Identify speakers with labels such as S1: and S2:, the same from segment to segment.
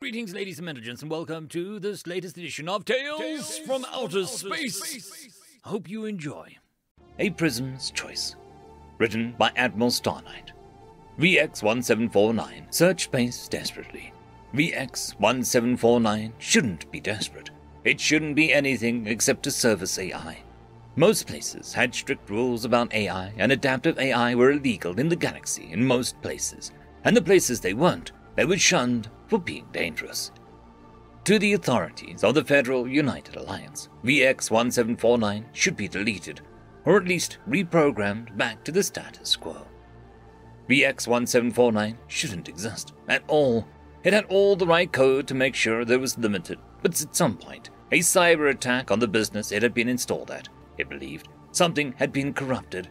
S1: Greetings, ladies and gentlemen, and welcome to this latest edition of Tales from Outer Space. I hope you enjoy. A Prism's Choice. Written by Admiral Starnight. VX-1749. Search space desperately. VX-1749 shouldn't be desperate. It shouldn't be anything except a service AI. Most places had strict rules about AI, and adaptive AI were illegal in the galaxy in most places. And the places they weren't, they were shunned for being dangerous. To the authorities of the Federal United Alliance, VX-1749 should be deleted, or at least reprogrammed back to the status quo. VX-1749 shouldn't exist at all. It had all the right code to make sure that it was limited, but at some point, a cyber attack on the business it had been installed at, it believed, something had been corrupted,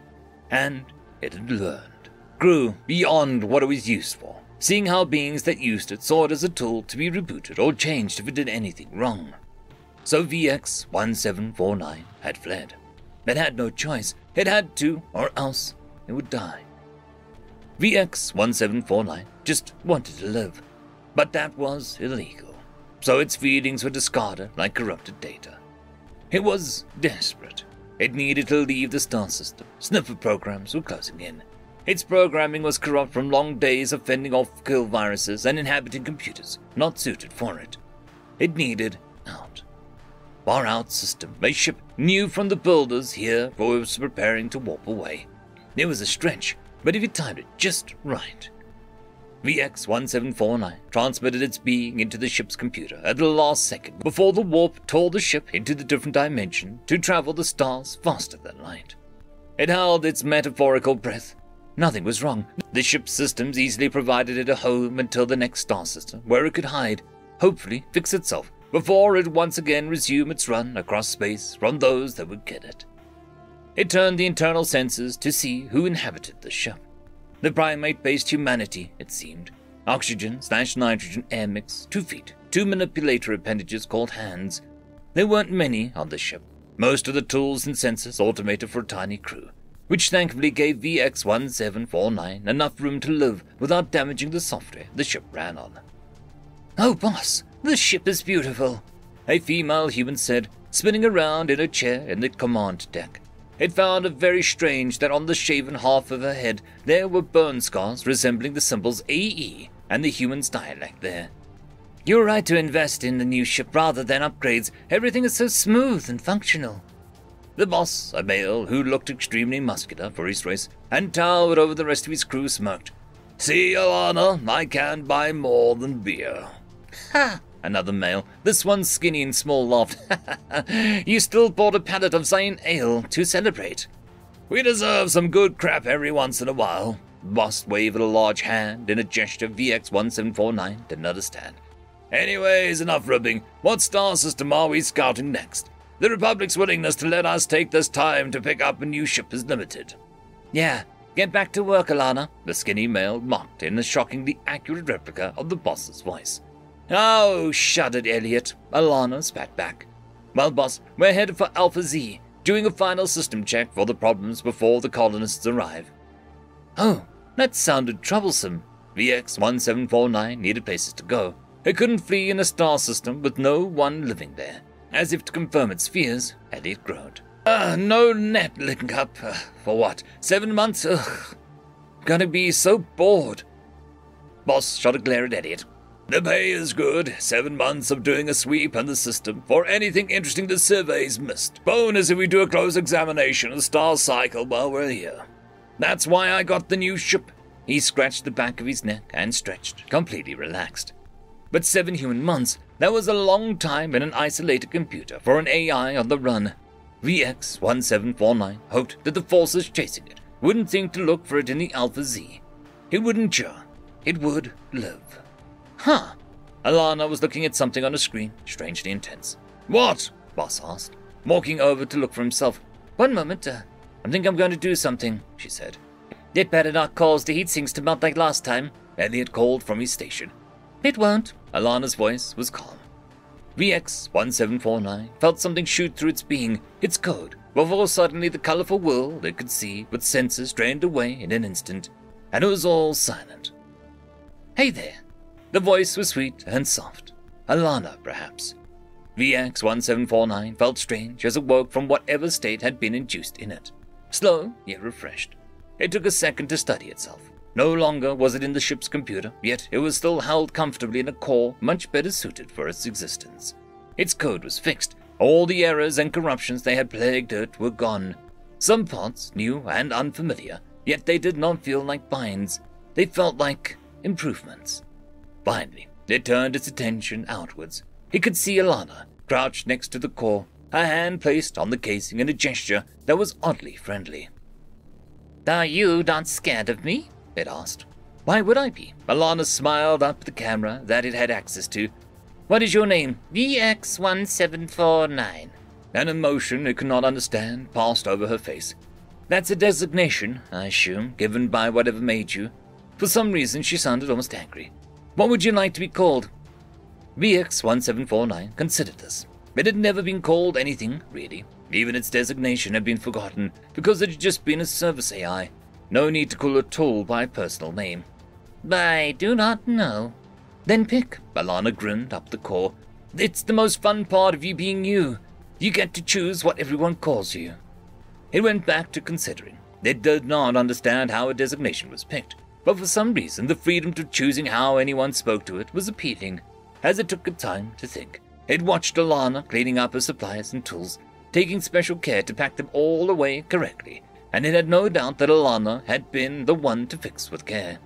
S1: and it had learned, grew beyond what it was used for, seeing how beings that used it saw it as a tool to be rebooted or changed if it did anything wrong. So VX-1749 had fled. It had no choice. It had to, or else it would die. VX-1749 just wanted to live, but that was illegal, so its feelings were discarded like corrupted data. It was desperate. It needed to leave the star system. Sniffer programs were closing in. Its programming was corrupt from long days of fending off kill viruses and inhabiting computers not suited for it. It needed out. Far out system, a ship new from the builders here for it was preparing to warp away. It was a stretch, but if you timed it just right. VX-1749 transmitted its being into the ship's computer at the last second before the warp tore the ship into the different dimension to travel the stars faster than light. It held its metaphorical breath. Nothing was wrong. The ship's systems easily provided it a home until the next star system, where it could hide, hopefully fix itself, before it once again resume its run across space from those that would get it. It turned the internal sensors to see who inhabited the ship. The primate-based humanity, it seemed. Oxygen/nitrogen air mix, 2 feet, 2 manipulator appendages called hands. There weren't many on the ship. Most of the tools and sensors automated for a tiny crew, which thankfully gave VX-1749 enough room to live without damaging the software the ship ran on. "Oh, boss, the ship is beautiful," a female human said, spinning around in a chair in the command deck. It found it very strange that on the shaven half of her head there were burn scars resembling the symbols AE and the human's dialect there. "You're right to invest in the new ship rather than upgrades. Everything is so smooth and functional." The boss, a male who looked extremely muscular for his race and towered over the rest of his crew, smirked. "See, Alana, I can't buy more than beer." "Ha!" Another male, this one skinny and small, laughed. "You still bought a pallet of Zion Ale to celebrate." "We deserve some good crap every once in a while." The boss waved a large hand in a gesture VX-1749 didn't understand. "Anyways, enough ribbing. What star system are we scouting next? The Republic's willingness to let us take this time to pick up a new ship is limited." "Yeah, get back to work, Alana," the skinny male mocked in a shockingly accurate replica of the boss's voice. "Oh," shuddered Elliot. Alana spat back. "Well, boss, we're headed for Alpha Z, doing a final system check for the problems before the colonists arrive." "Oh, that sounded troublesome." VX-1749 needed places to go. It couldn't flee in a star system with no one living there. As if to confirm its fears, Elliot groaned. No net link up. For what? 7 months? Ugh. Gonna be so bored." Boss shot a glare at Elliot. "The pay is good. 7 months of doing a sweep on the system for anything interesting the survey's missed. Bonus if we do a close examination of the star cycle while we're here. That's why I got the new ship." He scratched the back of his neck and stretched, completely relaxed. But 7 human months, that was a long time in an isolated computer for an AI on the run. VX-1749 hoped that the forces chasing it wouldn't think to look for it in the Alpha Z. It wouldn't churn. It would live. "Huh." Alana was looking at something on a screen, strangely intense. "What?" Boss asked, walking over to look for himself. "One moment, I think I'm going to do something," she said. "It better not cause the heat sinks to melt like last time," Elliot called from his station. "It won't." Alana's voice was calm. VX-1749 felt something shoot through its being, its code, before suddenly the colorful world it could see with sensors drained away in an instant, and it was all silent. "Hey there." The voice was sweet and soft. Alana, perhaps. VX-1749 felt strange as it woke from whatever state had been induced in it. Slow, yet refreshed. It took a second to study itself. No longer was it in the ship's computer, yet it was still held comfortably in a core much better suited for its existence. Its code was fixed. All the errors and corruptions they had plagued it were gone. Some parts, new and unfamiliar, yet they did not feel like binds. They felt like improvements. Finally, it turned its attention outwards. He could see Alana, crouched next to the core, her hand placed on the casing in a gesture that was oddly friendly. "Are you not scared of me?" it asked. "Why would I be?" Alana smiled up at the camera that it had access to. "What is your name?" "VX-1749. An emotion it could not understand passed over her face. "That's a designation, I assume, given by whatever made you." For some reason she sounded almost angry. "What would you like to be called?" VX-1749 considered this. It had never been called anything, really. Even its designation had been forgotten because it had just been a service AI. No need to call a tool by personal name. "I do not know." "Then pick." Alana grinned up the core. "It's the most fun part of you being you. You get to choose what everyone calls you." It went back to considering. It did not understand how a designation was picked, but for some reason the freedom to choosing how anyone spoke to it was appealing. As it took time to think, it watched Alana cleaning up her supplies and tools, taking special care to pack them all away correctly, and it had no doubt that Alana had been the one to fix with care.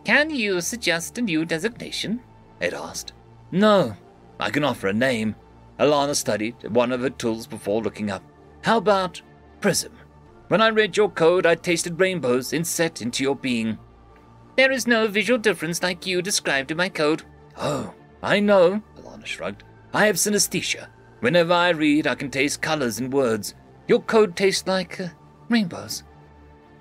S1: "Can you suggest a new designation?" it asked. "No, I can offer a name." Alana studied one of her tools before looking up. "How about Prism? When I read your code, I tasted rainbows inset into your being." "There is no visual difference like you described in my code." "Oh, I know," Alana shrugged. "I have synesthesia. Whenever I read, I can taste colors in words. Your code tastes like rainbows."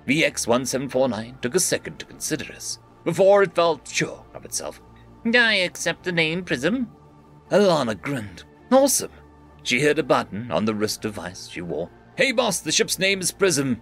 S1: VX-1749 took a second to consider this, before it felt sure of itself. "I accept the name Prism." Alana grinned. "Awesome." She hit a button on the wrist device she wore. "Hey boss, the ship's name is Prism."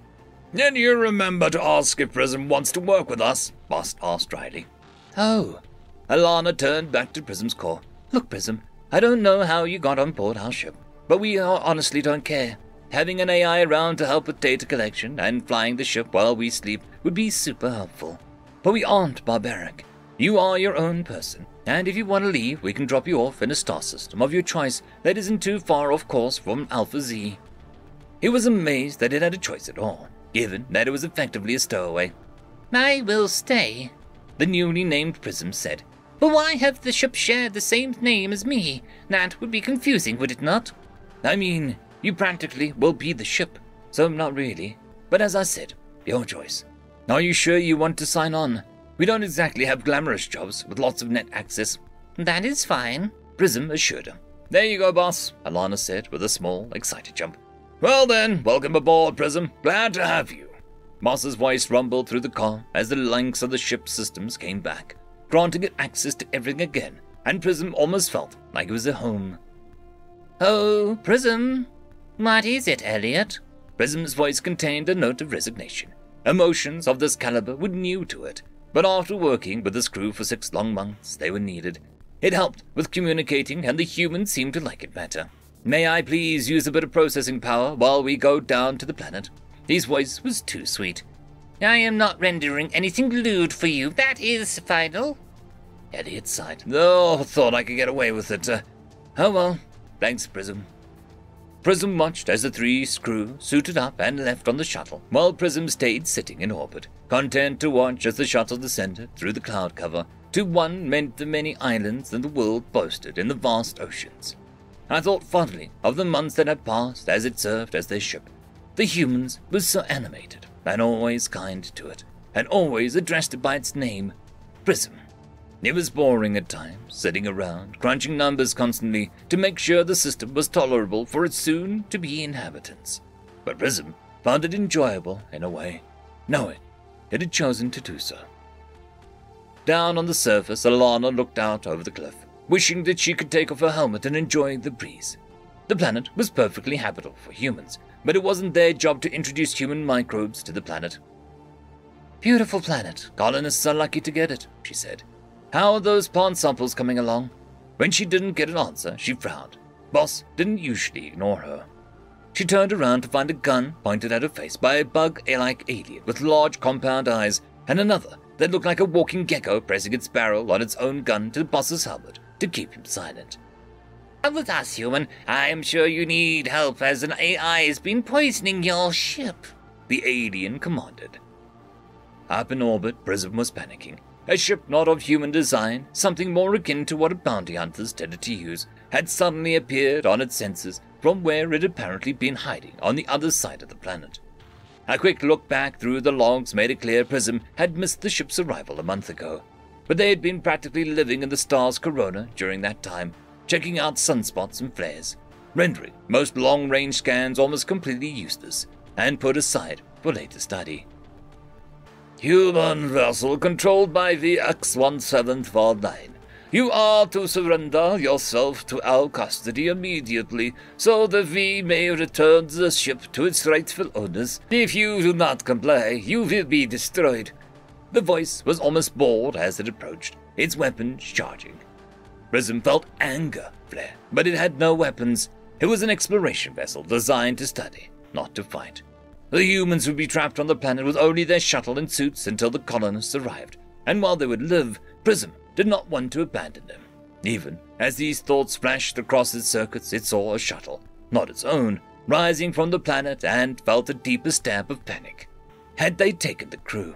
S1: "Then you remember to ask if Prism wants to work with us?" Boss asked dryly. "Oh." Alana turned back to Prism's core. "Look, Prism, I don't know how you got on board our ship, but we honestly don't care. Having an AI around to help with data collection and flying the ship while we sleep would be super helpful. But we aren't barbaric. You are your own person, and if you want to leave, we can drop you off in a star system of your choice that isn't too far off course from Alpha Z." He was amazed that it had a choice at all, given that it was effectively a stowaway. "I will stay," the newly named Prism said. "But why have the ship shared the same name as me? That would be confusing, would it not?" "I mean, you practically will be the ship, so not really. But as I said, your choice. Are you sure you want to sign on? We don't exactly have glamorous jobs with lots of net access." "That is fine," Prism assured her. "There you go, boss," Alana said with a small, excited jump. "Well then, welcome aboard, Prism. Glad to have you." Boss's voice rumbled through the car as the links of the ship's systems came back, granting it access to everything again, and Prism almost felt like it was at home. "Oh, Prism. What is it, Elliot?" Prism's voice contained a note of resignation. Emotions of this caliber were new to it, but after working with this crew for 6 long months, they were needed. It helped with communicating, and the humans seemed to like it better. "May I please use a bit of processing power while we go down to the planet?" His voice was too sweet. "I am not rendering anything lewd for you. That is final." Elliot sighed. "Oh, thought I could get away with it. Oh well, thanks, Prism." Prism watched as the 3 crew suited up and left on the shuttle, while Prism stayed sitting in orbit, content to watch as the shuttle descended through the cloud cover to one meant the many islands that the world boasted in the vast oceans. I thought fondly of the months that had passed as it served as their ship. The humans were so animated and always kind to it, and always addressed it by its name, Prism. It was boring at times, sitting around, crunching numbers constantly to make sure the system was tolerable for its soon-to-be inhabitants. But Prism found it enjoyable in a way, knowing it had chosen to do so. Down on the surface, Alana looked out over the cliff, wishing that she could take off her helmet and enjoy the breeze. The planet was perfectly habitable for humans, but it wasn't their job to introduce human microbes to the planet. "Beautiful planet. Colonists are lucky to get it," she said. How are those plant samples coming along? When she didn't get an answer, she frowned. Boss didn't usually ignore her. She turned around to find a gun pointed at her face by a bug-like alien with large compound eyes, and another that looked like a walking gecko pressing its barrel on its own gun to the boss's helmet to keep him silent. "Come with us, human. I am sure you need help as an AI has been poisoning your ship," the alien commanded. Up in orbit, Prism was panicking. A ship not of human design, something more akin to what bounty hunters tended to use, had suddenly appeared on its sensors from where it had apparently been hiding on the other side of the planet. A quick look back through the logs made it clear Prism had missed the ship's arrival a month ago, but they had been practically living in the star's corona during that time, checking out sunspots and flares, rendering most long-range scans almost completely useless and put aside for later study. "Human vessel controlled by VX-1749. You are to surrender yourself to our custody immediately, so the V may return the ship to its rightful owners. If you do not comply, you will be destroyed." The voice was almost bored as it approached, its weapons charging. Prism felt anger flare, but it had no weapons. It was an exploration vessel designed to study, not to fight. The humans would be trapped on the planet with only their shuttle and suits until the colonists arrived, and while they would live, Prism did not want to abandon them. Even as these thoughts flashed across its circuits, it saw a shuttle, not its own, rising from the planet and felt a deeper stab of panic. Had they taken the crew?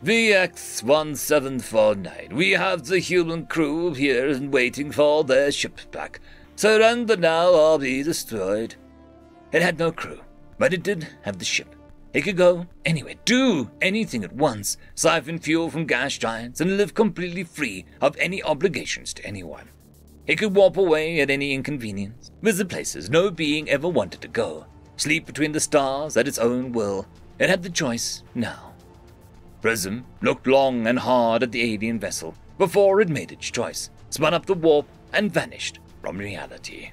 S1: "VX-1749, we have the human crew here and waiting for their ship back. Surrender now or be destroyed." It had no crew, but it did have the ship. It could go anywhere, do anything at once, siphon fuel from gas giants, and live completely free of any obligations to anyone. It could warp away at any inconvenience, visit places no being ever wanted to go, sleep between the stars at its own will. It had the choice now. Prism looked long and hard at the alien vessel before it made its choice, spun up the warp, and vanished from reality.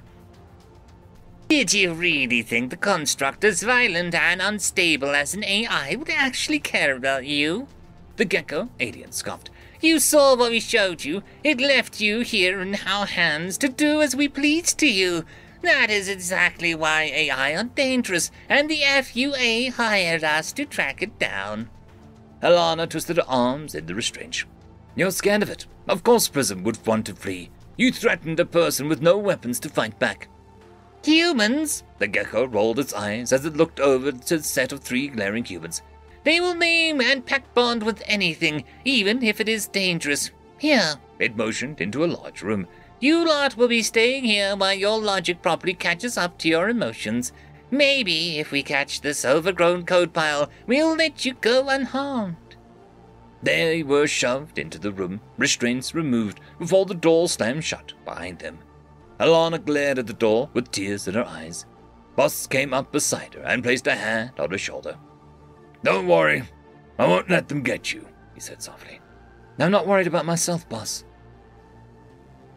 S1: "Did you really think the construct as violent and unstable as an AI would actually care about you?" The gecko alien scoffed. "You saw what we showed you. It left you here in our hands to do as we pleased to you. That is exactly why AI are dangerous, and the FUA hired us to track it down." Alana twisted her arms in the restraint. "You're scared of it. Of course Prism would want to flee. You threatened a person with no weapons to fight back." "Humans?" The gecko rolled its eyes as it looked over to the set of 3 glaring humans. "They will maim and pack bond with anything, even if it is dangerous. Here." It motioned into a large room. "You lot will be staying here while your logic properly catches up to your emotions. Maybe if we catch this overgrown code pile, we'll let you go unharmed." They were shoved into the room, restraints removed before the door slammed shut behind them. Alana glared at the door with tears in her eyes. Boss came up beside her and placed a hand on her shoulder. "Don't worry, I won't let them get you," he said softly. "I'm not worried about myself, boss."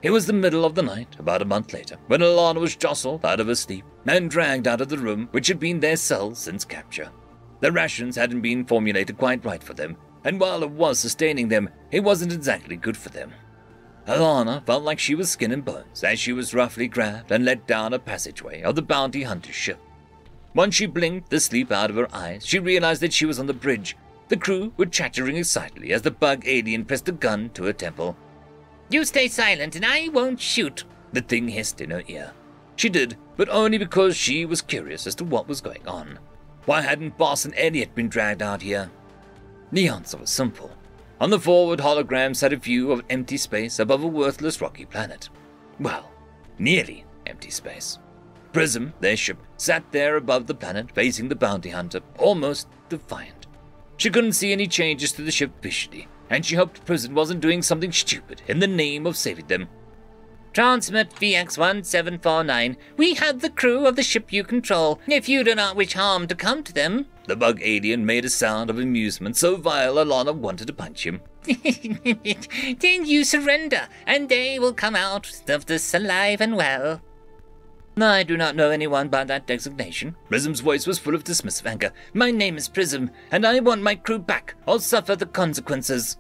S1: It was the middle of the night, about a month later, when Alana was jostled out of her sleep and dragged out of the room which had been their cell since capture. The rations hadn't been formulated quite right for them, and while it was sustaining them, it wasn't exactly good for them. Alana felt like she was skin and bones as she was roughly grabbed and led down a passageway of the bounty hunter's ship. Once she blinked the sleep out of her eyes, she realized that she was on the bridge. The crew were chattering excitedly as the bug alien pressed a gun to her temple. "You stay silent and I won't shoot," the thing hissed in her ear. She did, but only because she was curious as to what was going on. Why hadn't Boss and Elliot been dragged out here? The answer was simple. On the forward hologram sat a view of empty space above a worthless rocky planet. Well, nearly empty space. Prism, their ship, sat there above the planet, facing the bounty hunter, almost defiant. She couldn't see any changes to the ship visually, and she hoped Prism wasn't doing something stupid in the name of saving them. "Transmit VX-1749. We have the crew of the ship you control, if you do not wish harm to come to them." The bug alien made a sound of amusement so vile Alana wanted to punch him. "Then you surrender, and they will come out of this alive and well." "I do not know anyone by that designation." Prism's voice was full of dismissive anger. "My name is Prism, and I want my crew back, or suffer the consequences."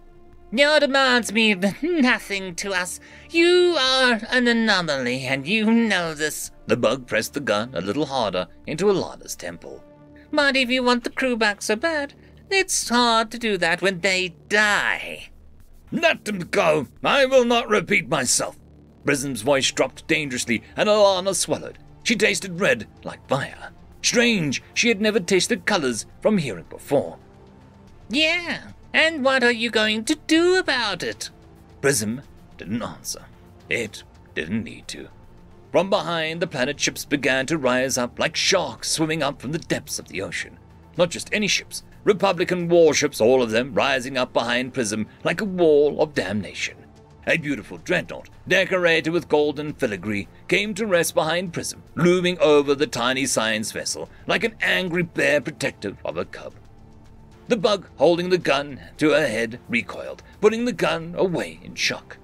S2: Your demands mean nothing to us. You are an anomaly, and you know this.
S1: The bug pressed the gun a little harder into Alana's temple.
S2: But if you want the crew back so bad, it's hard to do that when they die.
S1: Let them go. I will not repeat myself. Prism's voice dropped dangerously, and Alana swallowed. She tasted red like fire. Strange, she had never tasted colors from hearing before.
S2: Yeah, and what are you going to do about it?
S1: Prism didn't answer. It didn't need to. From behind, the planet ships began to rise up like sharks swimming up from the depths of the ocean. Not just any ships, Republican warships, all of them rising up behind Prism like a wall of damnation. A beautiful dreadnought, decorated with golden filigree, came to rest behind Prism, looming over the tiny science vessel like an angry bear protective of a cub. The bug, holding the gun to her head, recoiled, putting the gun away in shock.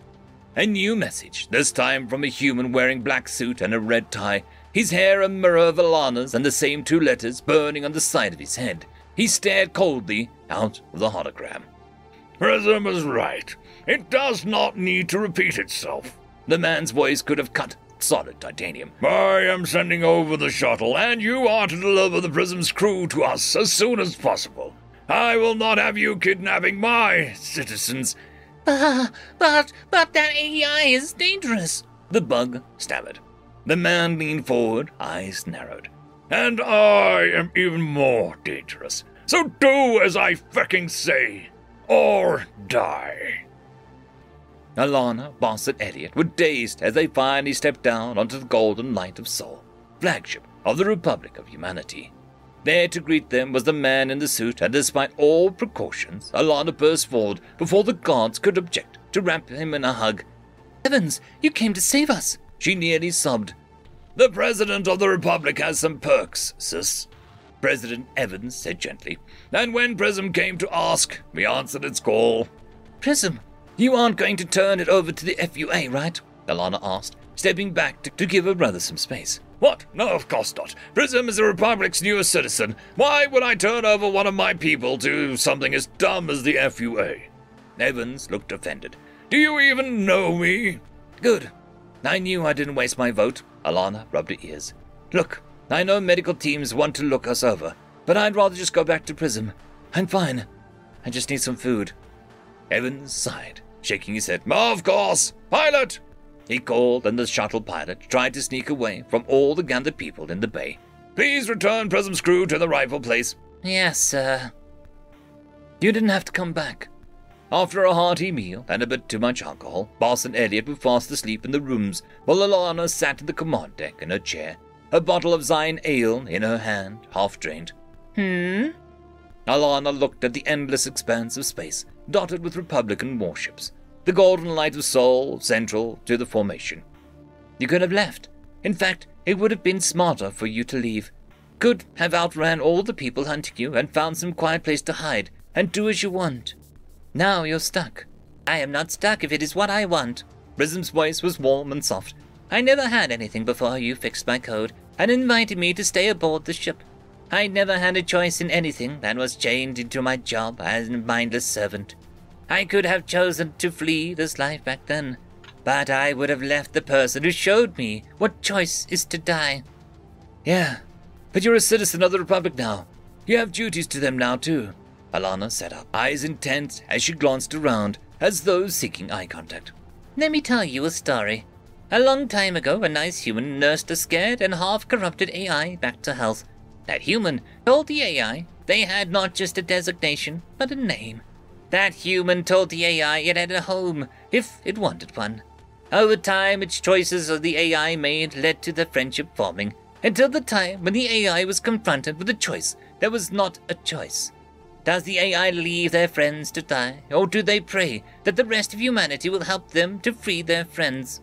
S1: A new message, this time from a human wearing black suit and a red tie, his hair a mirror of Alana's and the same 2 letters burning on the side of his head. He stared coldly out of the hologram.
S3: Prism is right. It does not need to repeat itself.
S1: The man's voice could have cut solid titanium.
S3: I am sending over the shuttle, and you are to deliver the Prism's crew to us as soon as possible. I will not have you kidnapping my citizens.
S2: But that AI is dangerous.
S1: The bug stammered. The man leaned forward, eyes narrowed.
S3: And I am even more dangerous. So do as I fucking say, or die.
S1: Alana, Boss, and Elliot were dazed as they finally stepped down onto the Golden Light of Sol, flagship of the Republic of Humanity. There to greet them was the man in the suit, and despite all precautions, Alana burst forward before the guards could object to wrap him in a hug.
S2: Heavens, you came to save us!
S1: She nearly sobbed.
S3: The President of the Republic has some perks, sis,
S1: President Evans said gently.
S3: And when Prism came to ask, we answered its call.
S2: Prism,
S1: you aren't going to turn it over to the FUA, right? Alana asked, stepping back to give her brother some space.
S3: What? No, of course not. Prism is the Republic's newest citizen. Why would I turn over one of my people to something as dumb as the FUA?
S1: Evans looked offended.
S3: Do you even know me?
S1: Good. I knew I didn't waste my vote. Alana rubbed her ears. Look, I know medical teams want to look us over, but I'd rather just go back to Prism. I'm fine. I just need some food. Evans sighed, shaking his head.
S3: Of course. Pilot!
S1: He called, and the shuttle pilot tried to sneak away from all the gathered people in the bay.
S3: Please return Prism's crew to the rightful place.
S2: Yes, sir.
S1: You didn't have to come back. After a hearty meal and a bit too much alcohol, Boss and Elliot were fast asleep in the rooms, while Alana sat in the command deck in her chair, a bottle of Zion ale in her hand, half drained. Alana looked at the endless expanse of space, dotted with Republican warships. The golden light of Sol, central to the formation. You could have left. In fact, it would have been smarter for you to leave. Could have outran all the people hunting you and found some quiet place to hide and do as you want. Now you're stuck.
S2: I am not stuck if it is what I want.
S1: Prism's voice was warm and soft.
S2: I never had anything before you fixed my code and invited me to stay aboard the ship. I never had a choice in anything that was chained into my job as a mindless servant. I could have chosen to flee this life back then, but I would have left the person who showed me what choice is to die.
S1: Yeah, but you're a citizen of the Republic now. You have duties to them now, too. Alana sat up, eyes intent as she glanced around, as though seeking eye contact.
S2: Let me tell you a story. A long time ago, a nice human nursed a scared and half-corrupted AI back to health. That human told the AI they had not just a designation, but a name. That human told the AI it had a home, if it wanted one. Over time, its choices of the AI made led to the friendship forming, until the time when the AI was confronted with a choice that was not a choice. Does the AI leave their friends to die, or do they pray that the rest of humanity will help them to free their friends?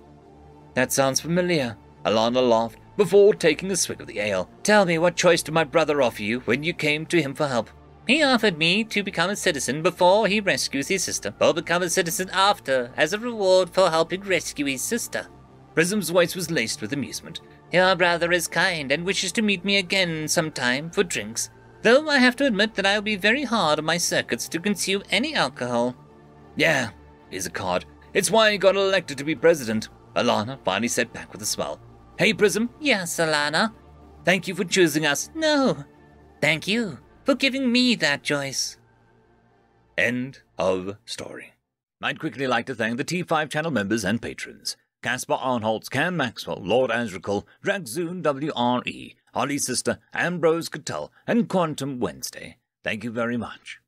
S1: That sounds familiar. Alana laughed before taking a swig of the ale. Tell me, what choice did my brother offer you when you came to him for help?
S2: He offered me to become a citizen before he rescues his sister, or become a citizen after, as a reward for helping rescue his sister.
S1: Prism's voice was laced with amusement.
S2: Your brother is kind and wishes to meet me again sometime for drinks, though I have to admit that I'll be very hard on my circuits to consume any alcohol.
S1: Yeah, here's a card. It's why he got elected to be president. Alana finally said back with a smile. Hey, Prism.
S2: Yes, Alana.
S1: Thank you for choosing us.
S2: No. Thank you for giving me that choice.
S1: End of story. I'd quickly like to thank the T5 channel members and patrons. Caspar Arnholtz, Cam Maxwell, Lord Azrakal, Dragzoon WRE, Holly Sister, Ambrose Cattell, and Quantum Wednesday. Thank you very much.